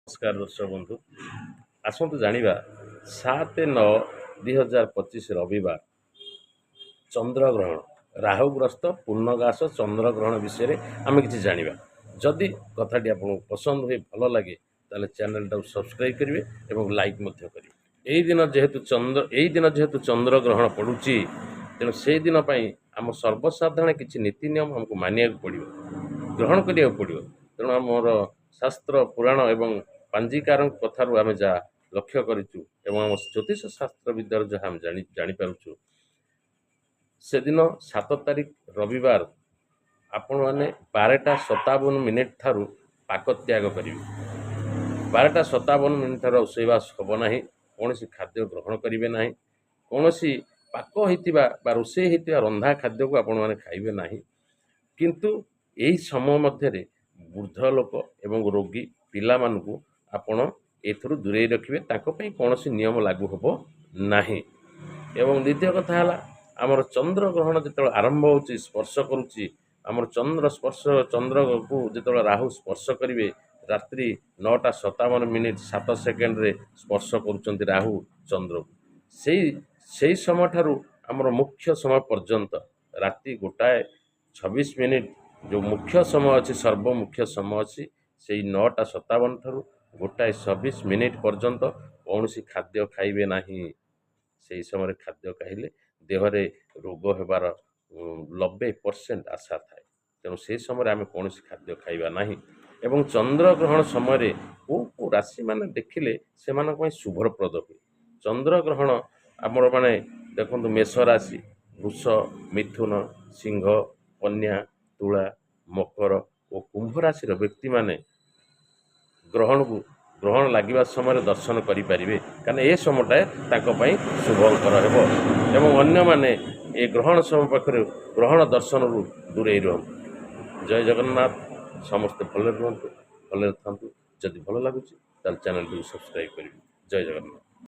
नमस्कार दर्शक बंधु आसतु जानिबा 7-9-2025 रविवार चंद्रग्रहण राहुग्रस्त पूर्णगास चंद्रग्रहण विषय आम कि जाना जदि कथाटी आपको पसंद हुए भल लगे ताले चैनल टाइम सब्सक्राइब करेंगे और लाइक करेंगे। यही दिन जेहेतु चंद्रग्रहण पड़ुची तेणु से दिन आम सर्वसाधारण किसी नीति नियम हमको मानिया पड़ो ग्रहण करा पड़ो। तेणु आमर शास्त्र पुराण एवं पांजिकार कथार आम जहाँ लक्ष्य करूँ एवं ज्योतिष शास्त्र विद्यार जहाँ आम जापारु से दिन 7 तारिख रविवार आपण मैंने 12:57 ठारू पाक त्याग करेंगे। 12:57 ठारू रोषेईवास हम ना कौन खाद्य ग्रहण करेंगे ना कौन पाक होता रोषे होता रंधा खाद्य को आपण मैंने खाइबे ना किंतु यही समय मध्य वृद्ध लोक एवं रोगी पिला मानू आपण एथुरु दूरे रखिए कौन नियम लागू हम ना। एवं द्वितीय कथा है आमर चंद्र ग्रहण जो आरंभ हो स्पर्श करुच्ची आमर चंद्र स्पर्श चंद्र को जो राहु स्पर्श करेंगे रात्रि 9:57 7 सेकेंड रे स्पर्श करुँच राहु चंद्र से समय ठारू आमर मुख्य समय पर्यंत राति 1:26 जो मुख्य समय अच्छी सर्वमुख्य समय अच्छी से 9:57 ठारू 1:26 पर्यंत कौन खाद्य खाइबे ना। से समय खाद्य खाइले देहरे रोग होबार 90% आशा थाए। तेणु से समय आम कौन खाद्य खाइबा ना एवं चंद्र ग्रहण समय को राशि मान देखिले से शुभप्रद हुए। चंद्र ग्रहण आमर माने देखो मेष राशि वृष मिथुन सिंह कन्या तुला मकर और कुंभ राशि व्यक्ति माने ग्रहण को ग्रहण लगे समय दर्शन करें कारण ये समयटा शुभंकर हो एवं अन्य माने ये ग्रहण समय पाखे ग्रहण दर्शन दूरे रुहतु। जय जगन्नाथ समस्ते भले रुहतु भले था जदि भल लगुच चैनल को सब्सक्राइब करेंगे। जय जगन्नाथ।